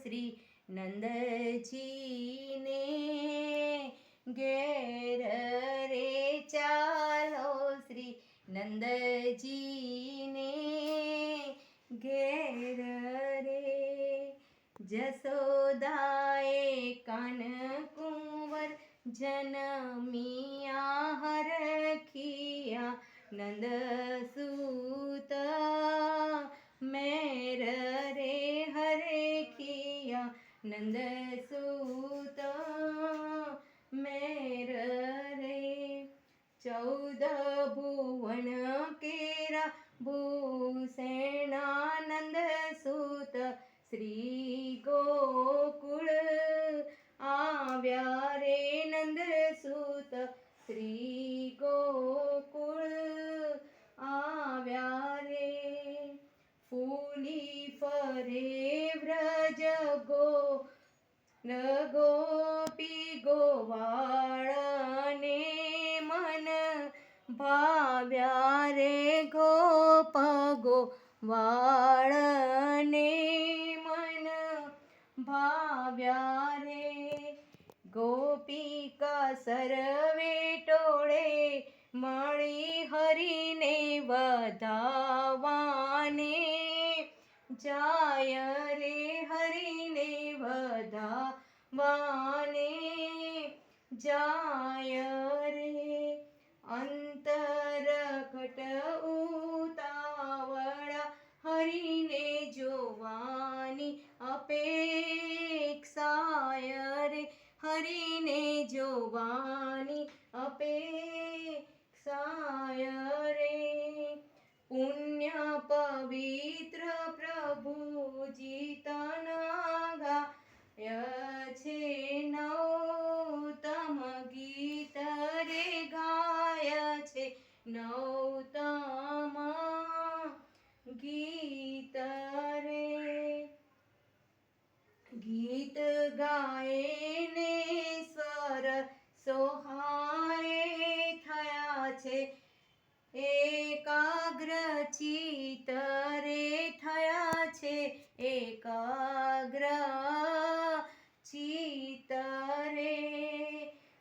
શ્રી નંદજીને ઘેર રે ચાલો શ્રી નંદજીને ઘેર રે જશોદાએ કાન કુંવર જનમિયા હરખિયા નંદ સૂત મેર રે હરખિયા નંદ સૂત મેર રે 14 ભુવન કેરા ભૂષણાનંદ સૂત શ્રી ગોકુળ આવ્યા રે નંદ સૂત શ્રી ગોકુળ આવ્યા રે ફૂલી ફરે વ્રજ ગોપી ગોવાળને મન ભાવ્યા રે ગોપ ગોવાળને મન ભાવ્યા રે ગોપિકા સર્વે ટોળે મળી હરિને વધાવાને જાય રે હરિને વધાવાને જાય રે અંતરઘટ ઉતાવળા હરિને જોવાની અપેક્ષાય રે હરિને જોવાની અપેક્ષાય રે પુણ્ય પવિત્ર પ્રભુજી તના ગાય છે નૌતમ ગીત રે ગાય છે નૌતમ ગીત રે ગીત ગાયને સ્વર સોહાય થયા છે એકાગ્ર ચિત્ત રે થયા છે એકાગ્ર ચિત્ત રે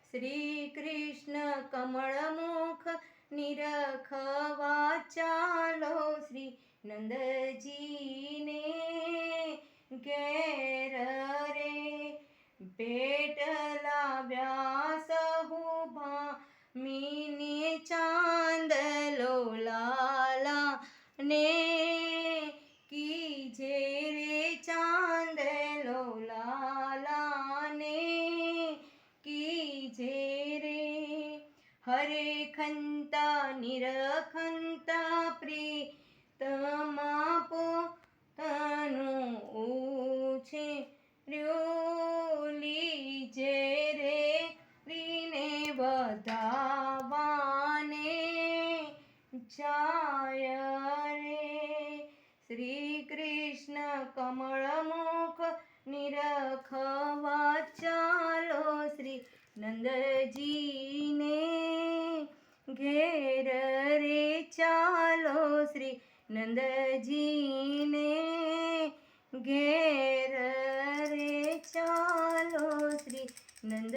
શ્રી કૃષ્ણ કમળ મુખ નિરખવા ચાલો શ્રી નંદજીને ઘેર રે ભેટ લાવ્યા સહુ ભામીને ચાંદલો લાલા ને કીજે રે ચાંદલો લાલા ને કીજે રે હરે ખંતા નિરખંતા પ્રીતમા પોતાનું છે લીજે રે પ્રીને વધાવાને જાય રે શ્રી કૃષ્ણ કમળ મુખ નિરખવા ચાલો શ્રી નંદજીને ઘેર રે ચાલો શ્રી નંદજીને ઘેર રે ચાલો શ્રી નંદ